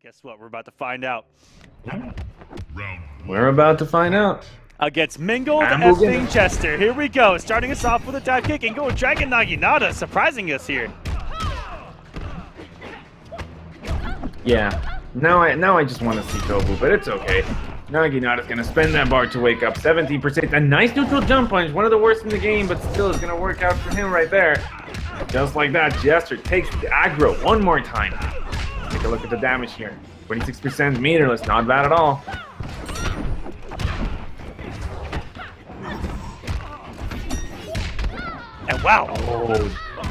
Guess what? We're about to find out. We're about to find out. Against Mingled effing Jester. Here we go. Starting us off with a dive kick and going Dragon Naginata, surprising us here. Yeah. Now I just want to see Tobu, but it's okay. Naginata's gonna spend that bar to wake up. 70%. A nice neutral jump punch, one of the worst in the game, but still it's gonna work out for him right there. Just like that, Jester takes the aggro one more time. Take a look at the damage here. 26% meterless, not bad at all. And wow,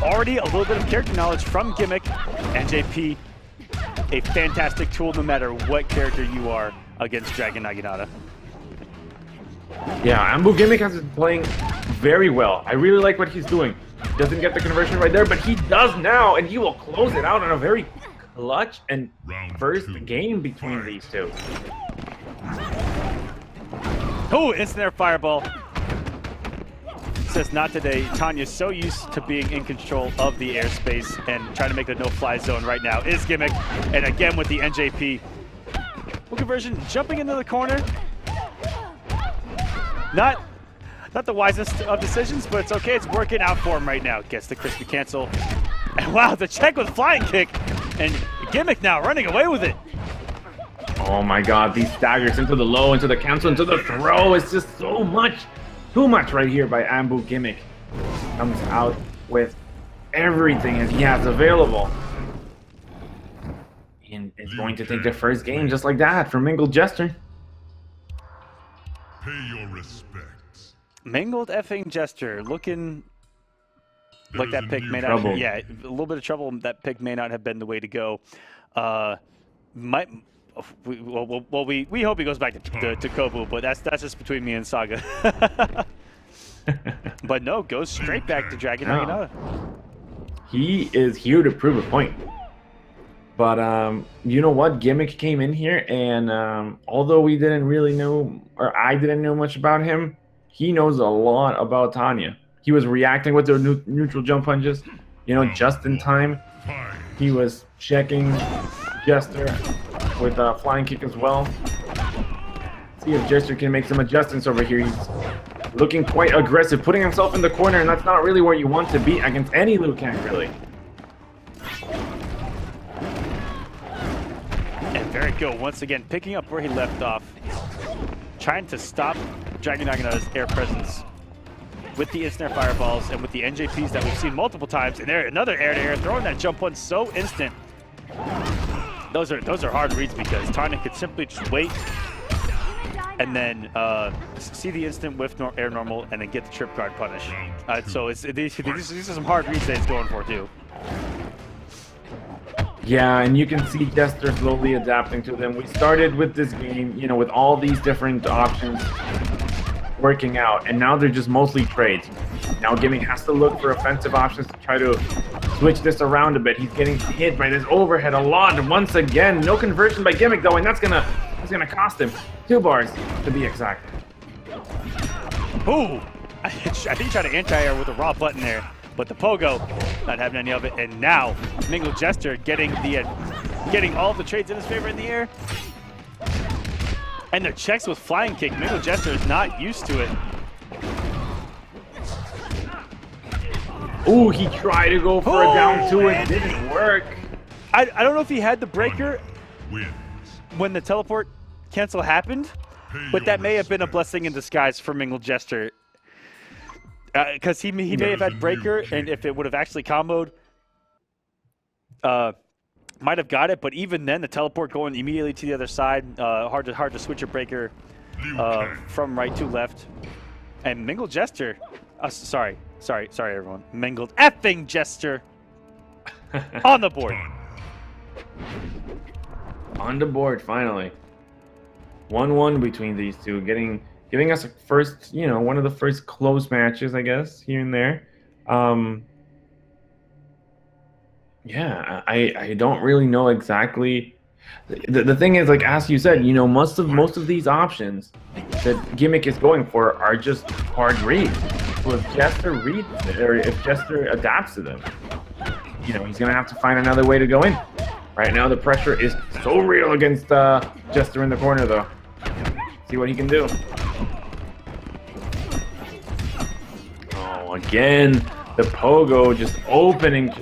already a little bit of character knowledge from Gimmick. NJP, a fantastic tool no matter what character you are against Dragon Naginata. Yeah, ANBU Gimmick has been playing very well. I really like what he's doing. Doesn't get the conversion right there, but he does now, and he will close it out on a very clutch and first game between these two. Oh, instant air fireball. Says not today. Tanya's so used to being in control of the airspace and trying to make the no-fly zone right now is Gimmick. And again with the NJP. Full conversion, jumping into the corner. Not the wisest of decisions, but it's okay. It's working out for him right now. Gets the crispy cancel. And wow, the check with flying kick. And Gimmick now running away with it. Oh my god, these daggers into the low, into the cancel, into the throw. It's just so much. Too much right here by ANBU Gimmick. Comes out with everything that he has available. And is going to take the first game just like that from Mingled Jester. Pay your respects. Mingled effing Jester looking like that pick may not. Yeah, a little bit of trouble. That pick may not have been the way to go. We hope he goes back to Kobu, but that's just between me and Saga. But no, goes straight back to Dragon Naginata. He is here to prove a point. But you know what? Gimmick came in here, and although we didn't really know, or I didn't know much about him, he knows a lot about Tanya. He was reacting with the neutral jump punches, you know, just in time. He was checking Jester with a flying kick as well. See if Jester can make some adjustments over here. He's looking quite aggressive, putting himself in the corner, and that's not really where you want to be against any Liu Kang, really. And there it go, once again, picking up where he left off. Trying to stop Dragon Naginata's air presence with the instant air fireballs and with the NJPs that we've seen multiple times. And there, another air-to-air, throwing that jump one so instant. Those are hard reads because Tanya could simply just wait and then see the instant whiff air normal and then get the trip guard punish. So these are some hard reads that it's going for too. Yeah, and you can see Jester slowly adapting to them. We started with this game, you know, with all these different options working out, and now they're just mostly trades. Now Gimmick has to look for offensive options to try to switch this around a bit. He's getting hit by this overhead a lot. Once again, no conversion by Gimmick though, and that's gonna cost him 2 bars to be exact. Ooh, I think he tried to anti-air with a raw button there, but the pogo not having any of it. And now Mingled Jester getting all of the trades in his favor in the air. And the checks with flying kick. Mingled Jester is not used to it. Ooh, he tried to go for a down 2, it didn't work. I don't know if he had the breaker when the teleport cancel happened, but that may have been a blessing in disguise for Mingled Jester. Because he may have had breaker, and if it would have actually comboed, might have got it. But even then, the teleport going immediately to the other side, hard to switch your breaker from right to left. And Mingled Jester, sorry everyone, Mingled effing Jester on the board. On the board finally. 1-1 between these two, giving us a first, you know, one of the first close matches, I guess, here and there. Yeah, I don't really know exactly. The thing is, like as you said, you know, most of these options that Gimmick is going for are just hard reads. So if Jester reads it, or if Jester adapts to them, you know, he's gonna have to find another way to go in. Right now, the pressure is so real against Jester in the corner, though. See what he can do. Oh, again, the Pogo just opening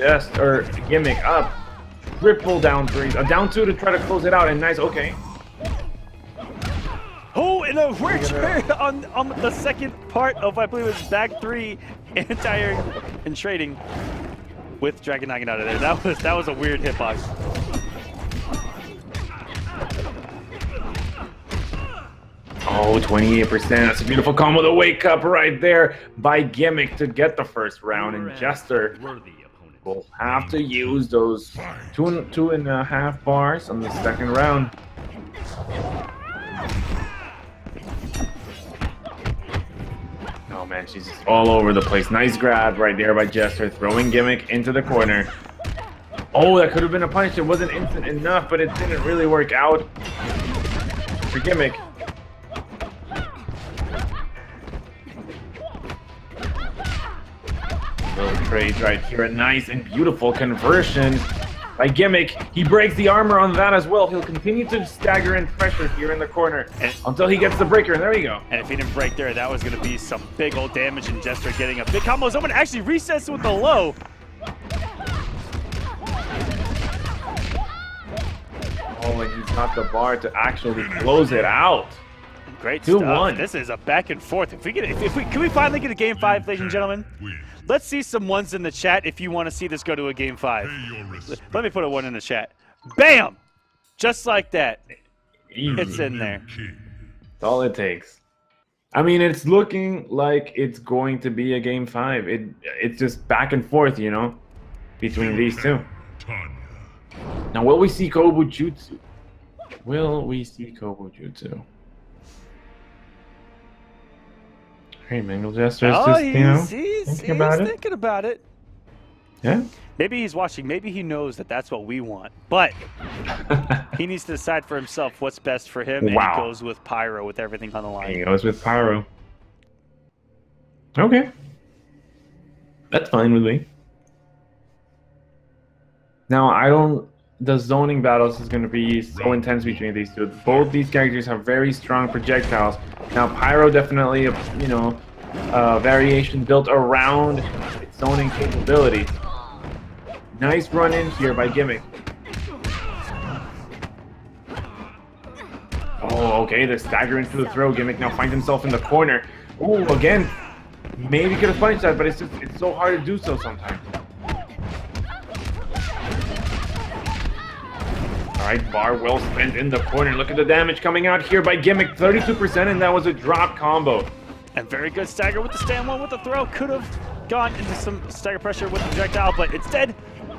Gimmick up. Triple down threes. A down two to try to close it out, and nice, okay. Oh, and a work on the second part of, I believe it was back three, anti-air and trading with Dragon knocking out of there. That was a weird hitbox. Oh, 28%. That's a beautiful combo. The wake up right there by Gimmick to get the first round, and Jester will have to use those two and a half bars on the second round. Oh man, she's just all over the place. Nice grab right there by Jester, throwing Gimmick into the corner. Oh, that could have been a punish. It wasn't instant enough, but it didn't really work out for Gimmick. Little trades right here. A nice and beautiful conversion by Gimmick. He breaks the armor on that as well. He'll continue to stagger and pressure here in the corner until he gets the breaker. And there you go. And if he didn't break there, that was going to be some big old damage, and Jester getting a big combo. Someone actually resets with the low. Oh, and he's got the bar to actually close it out. Great 2-1. stuff. This is a back and forth. Can we finally get a game 5, ladies and gentlemen? Let's see some ones in the chat if you want to see this go to a game 5. Let me put a 1 in the chat. Bam! Just like that. Easy. It's in there. That's all it takes. I mean, it's looking like it's going to be a game 5. It's just back and forth, you know, between these two. Now, will we see Kobujutsu? Will we see Kobujutsu? Hey, Mingled Jester is just, you know, thinking about it. Yeah? Maybe he's watching. Maybe he knows that that's what we want. But he needs to decide for himself what's best for him, and he goes with Pyro with everything on the line. He goes with Pyro. Okay. That's fine with me. Now, the zoning battles is going to be so intense between these two. Both these characters have very strong projectiles. Now, Pyro definitely, you know, variation built around its zoning capabilities. Nice run in here by Gimmick. Oh, okay, they're staggering to the throw. Gimmick now finds himself in the corner. Oh, again, maybe could have punished that, but it's so hard to do so sometimes. Alright, bar well spent in the corner. Look at the damage coming out here by Gimmick. 32%, and that was a drop combo. And very good stagger with the stand one with the throw. Could have gone into some stagger pressure with the projectile, but instead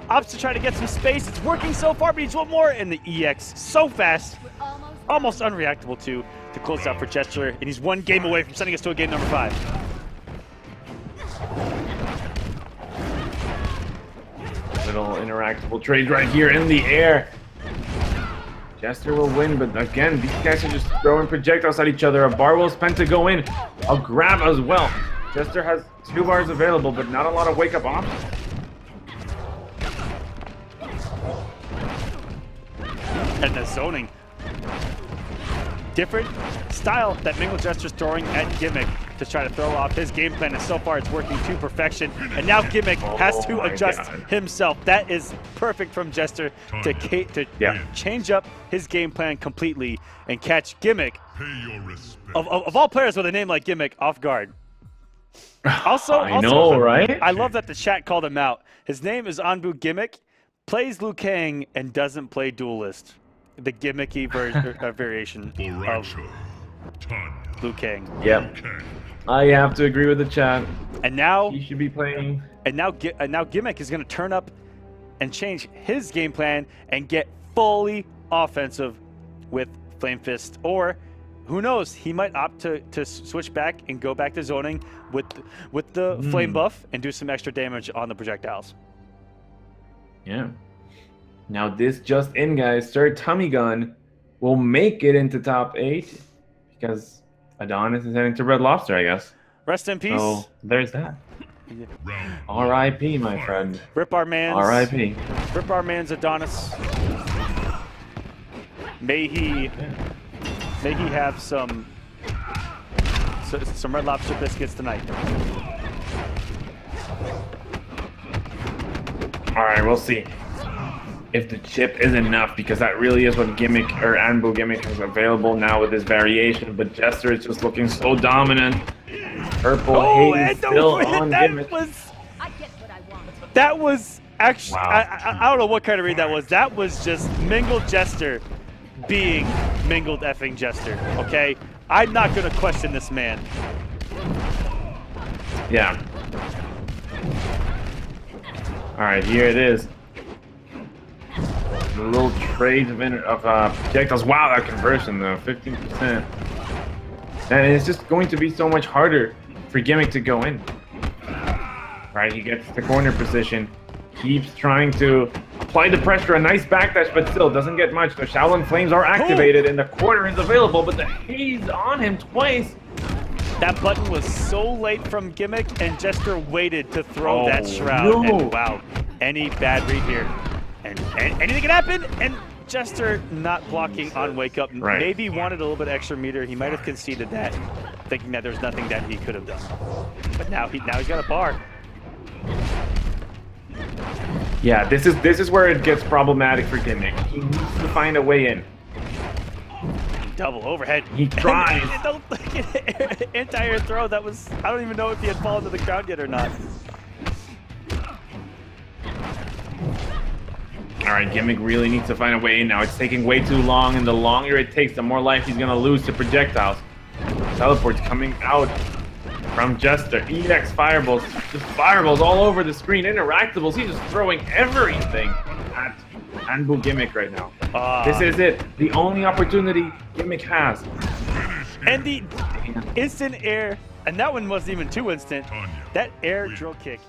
opts to try to get some space. It's working so far, but needs one more. And the EX so fast, almost unreactable to close out for Jester. And he's one game away from sending us to a game number 5. Little interactable trade right here in the air. Jester will win, but again, these guys are just throwing projectiles at each other. A bar will spent to go in. A grab as well. Jester has 2 bars available, but not a lot of wake-up options. And the zoning. Different style that Mingled Jester's throwing at Gimmick to try to throw off his game plan, and so far it's working to perfection. And now Gimmick has to adjust himself. That is perfect from Jester to change up his game plan completely and catch Gimmick, of all players with a name like Gimmick, off guard. Also, I know, right? I love that the chat called him out. His name is ANBU Gimmick, plays Liu Kang, and doesn't play Duelist. The gimmicky variation of Liu Kang. Yep. I have to agree with the chat. And now he should be playing. And now Gimmick is going to turn up and change his game plan and get fully offensive with Flame Fist, or who knows, he might opt to switch back and go back to zoning with the flame buff and do some extra damage on the projectiles. Yeah. Now this just in, guys. Sir Tummy Gun will make it into top 8 because Adonis is heading to Red Lobster, I guess. Rest in peace. So there's that. R.I.P. my friend. Rip our man's. R.I.P. Rip our man's Adonis. May he have some Red Lobster biscuits tonight. All right, we'll see if the chip is enough, because that really is what Gimmick or ANBU Gimmick is available now with this variation. But Jester is just looking so dominant. Purple haze still on Gimmick. That was actually, Wow. I don't know what kind of read that was. That was just Mingled Jester being Mingled effing Jester, okay? I'm not going to question this man. Yeah. All right, here it is. The little trades of projectiles. Wow, that conversion though, 15%. And it's just going to be so much harder for Gimmick to go in. Right, he gets the corner position, keeps trying to apply the pressure, a nice backdash, but still doesn't get much. The Shaolin Flames are activated and the corner is available, but the haze on him twice. That button was so late from Gimmick, and Jester waited to throw that shroud. No. And wow, any bad read here, and anything can happen. And Jester not blocking on wake up. Right. Maybe wanted a little bit extra meter. He might have conceded that, thinking that there's nothing that he could have done. But now he's got a bar. Yeah, this is where it gets problematic for Gimmick. He needs to find a way in. Double overhead. He tries. Entire throw. That was, I don't even know if he had fallen to the ground yet or not. All right, Gimmick really needs to find a way in now. It's taking way too long, and the longer it takes, the more life he's gonna lose to projectiles. Teleports coming out from Jester. EX fireballs, just fireballs all over the screen. Interactables, he's just throwing everything at ANBU Gimmick right now. This is it. The only opportunity Gimmick has. And the instant air, and that one wasn't even too instant. That air drill kick